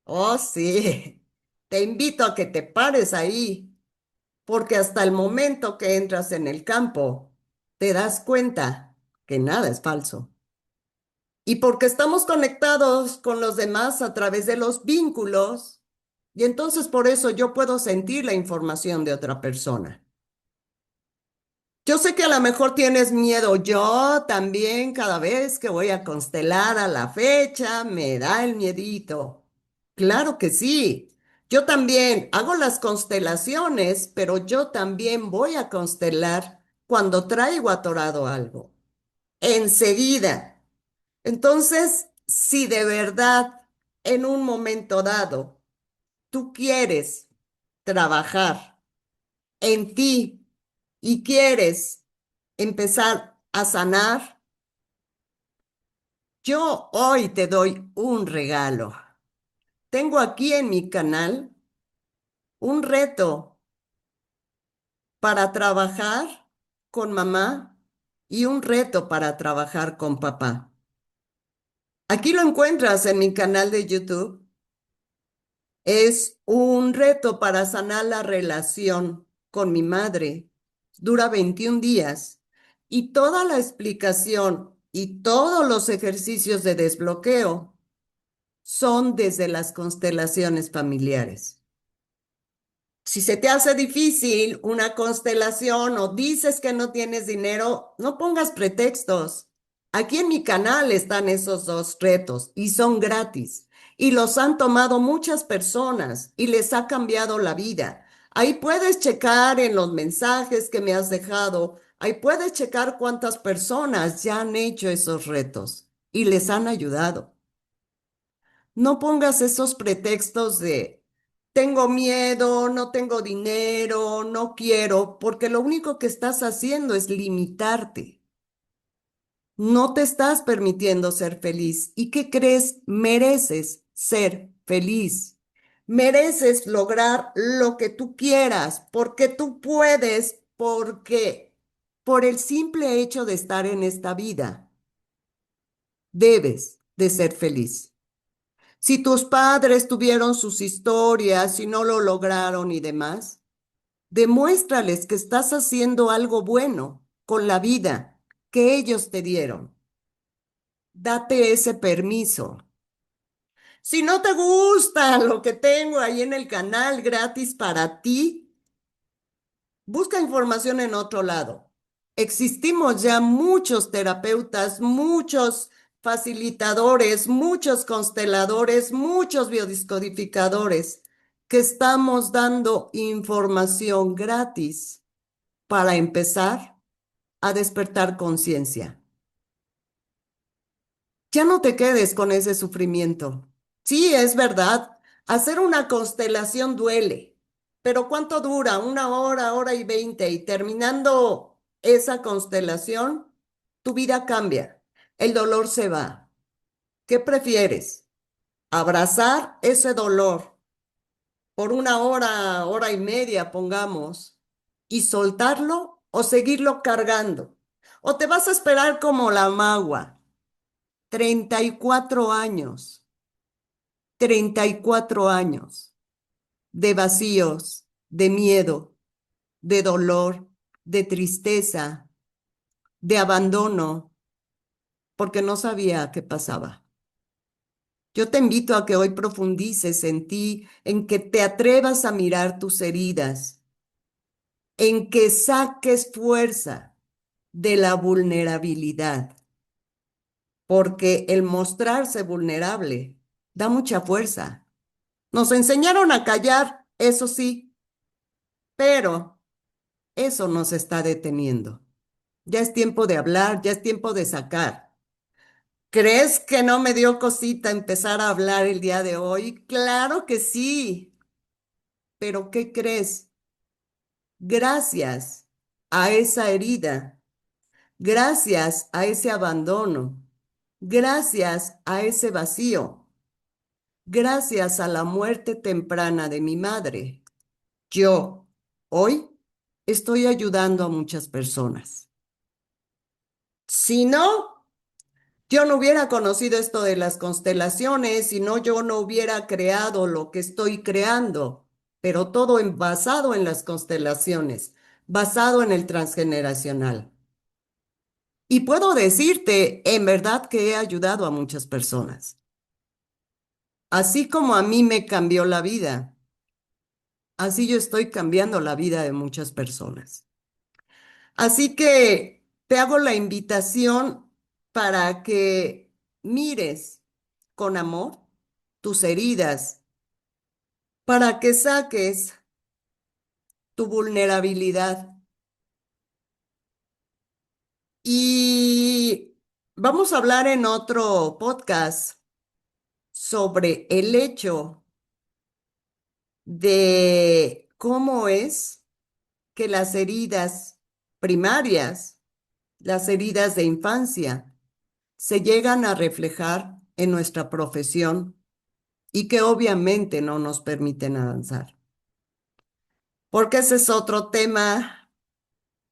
Oh, sí, te invito a que te pares ahí, porque hasta el momento que entras en el campo, te das cuenta que nada es falso. Y porque estamos conectados con los demás a través de los vínculos, y entonces por eso yo puedo sentir la información de otra persona. Yo sé que a lo mejor tienes miedo. Yo también cada vez que voy a constelar a la fecha me da el miedito. Claro que sí. Yo también hago las constelaciones, pero yo también voy a constelar cuando traigo atorado algo. Enseguida. Entonces, si de verdad en un momento dado tú quieres trabajar en ti y quieres empezar a sanar, yo hoy te doy un regalo. Tengo aquí en mi canal un reto para trabajar con mamá y un reto para trabajar con papá. Aquí lo encuentras en mi canal de YouTube. Es un reto para sanar la relación con mi madre. Dura 21 días y toda la explicación y todos los ejercicios de desbloqueo son desde las constelaciones familiares. Si se te hace difícil una constelación o dices que no tienes dinero, no pongas pretextos. Aquí en mi canal están esos dos retos y son gratis. Y los han tomado muchas personas y les ha cambiado la vida. Ahí puedes checar en los mensajes que me has dejado. Ahí puedes checar cuántas personas ya han hecho esos retos y les han ayudado. No pongas esos pretextos de tengo miedo, no tengo dinero, no quiero, porque lo único que estás haciendo es limitarte. No te estás permitiendo ser feliz. ¿Y qué crees? Mereces ser feliz. Mereces lograr lo que tú quieras, porque tú puedes, porque por el simple hecho de estar en esta vida, debes de ser feliz. Si tus padres tuvieron sus historias y no lo lograron y demás, demuéstrales que estás haciendo algo bueno con la vida que ellos te dieron. Date ese permiso. Si no te gusta lo que tengo ahí en el canal gratis para ti, busca información en otro lado. Existimos ya muchos terapeutas, muchos facilitadores, muchos consteladores, muchos biodiscodificadores que estamos dando información gratis para empezar a despertar conciencia. Ya no te quedes con ese sufrimiento. Sí, es verdad, hacer una constelación duele, pero ¿cuánto dura? Una hora, hora y 20, y terminando esa constelación, tu vida cambia, el dolor se va. ¿Qué prefieres? ¿Abrazar ese dolor por una hora, hora y media, pongamos, y soltarlo o seguirlo cargando? ¿O te vas a esperar como la magua? 34 años, 34 años de vacíos, de miedo, de dolor, de tristeza, de abandono, porque no sabía qué pasaba. Yo te invito a que hoy profundices en ti, en que te atrevas a mirar tus heridas, en que saques fuerza de la vulnerabilidad, porque el mostrarse vulnerable da mucha fuerza. Nos enseñaron a callar, eso sí, pero eso nos está deteniendo. Ya es tiempo de hablar, ya es tiempo de sacar. ¿Crees que no me dio cosita empezar a hablar el día de hoy? Claro que sí, pero ¿qué crees? Gracias a esa herida, gracias a ese abandono, gracias a ese vacío, gracias a la muerte temprana de mi madre, yo hoy estoy ayudando a muchas personas. Si no, yo no hubiera conocido esto de las constelaciones, si no, yo no hubiera creado lo que estoy creando, pero todo basado en las constelaciones, basado en el transgeneracional. Y puedo decirte, en verdad que he ayudado a muchas personas. Así como a mí me cambió la vida, así yo estoy cambiando la vida de muchas personas. Así que te hago la invitación para que mires con amor tus heridas, para que saques tu vulnerabilidad. Y vamos a hablar en otro podcast sobre el hecho de cómo es que las heridas primarias, las heridas de infancia, se llegan a reflejar en nuestra profesión y que obviamente no nos permiten avanzar. Porque ese es otro tema,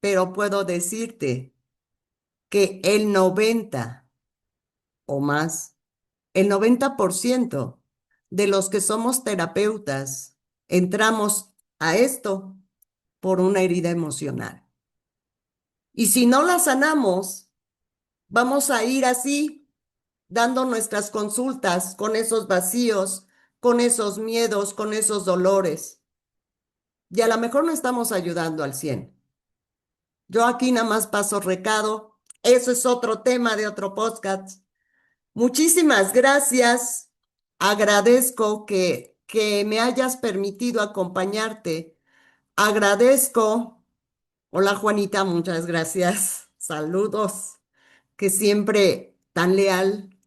pero puedo decirte que el 90 o más El 90% de los que somos terapeutas entramos a esto por una herida emocional. Y si no la sanamos, vamos a ir así, dando nuestras consultas con esos vacíos, con esos miedos, con esos dolores. Y a lo mejor no estamos ayudando al 100. Yo aquí nada más paso recado. Eso es otro tema de otro podcast. Muchísimas gracias. Agradezco que me hayas permitido acompañarte. Agradezco. Hola Juanita, muchas gracias. Saludos. Que siempre tan leal.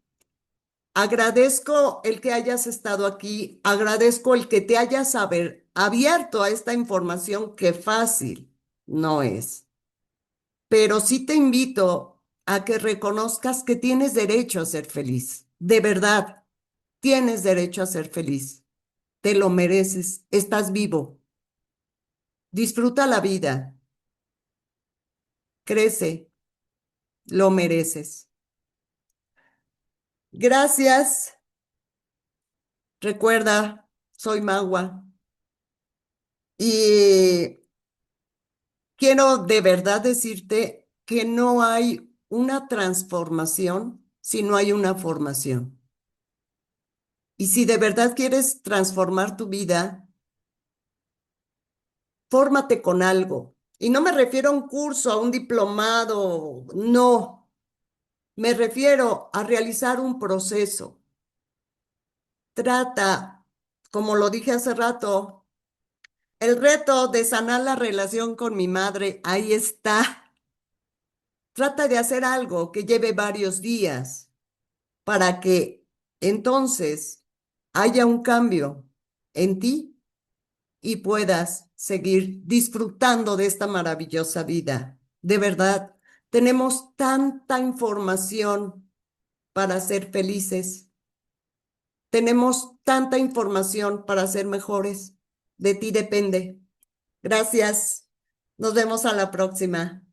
Agradezco el que hayas estado aquí. Agradezco el que te hayas abierto a esta información que fácil no es. Pero sí te invito a que reconozcas que tienes derecho a ser feliz. De verdad, tienes derecho a ser feliz. Te lo mereces. Estás vivo. Disfruta la vida. Crece. Lo mereces. Gracias. Recuerda, soy Magua. Y quiero de verdad decirte que no hay una transformación si no hay una formación. Y si de verdad quieres transformar tu vida, fórmate con algo. Y no me refiero a un curso, a un diplomado, no. Me refiero a realizar un proceso. Trata, como lo dije hace rato, el reto de sanar la relación con mi madre, ahí está. Trata de hacer algo que lleve varios días para que entonces haya un cambio en ti y puedas seguir disfrutando de esta maravillosa vida. De verdad, tenemos tanta información para ser felices. Tenemos tanta información para ser mejores. De ti depende. Gracias. Nos vemos a la próxima.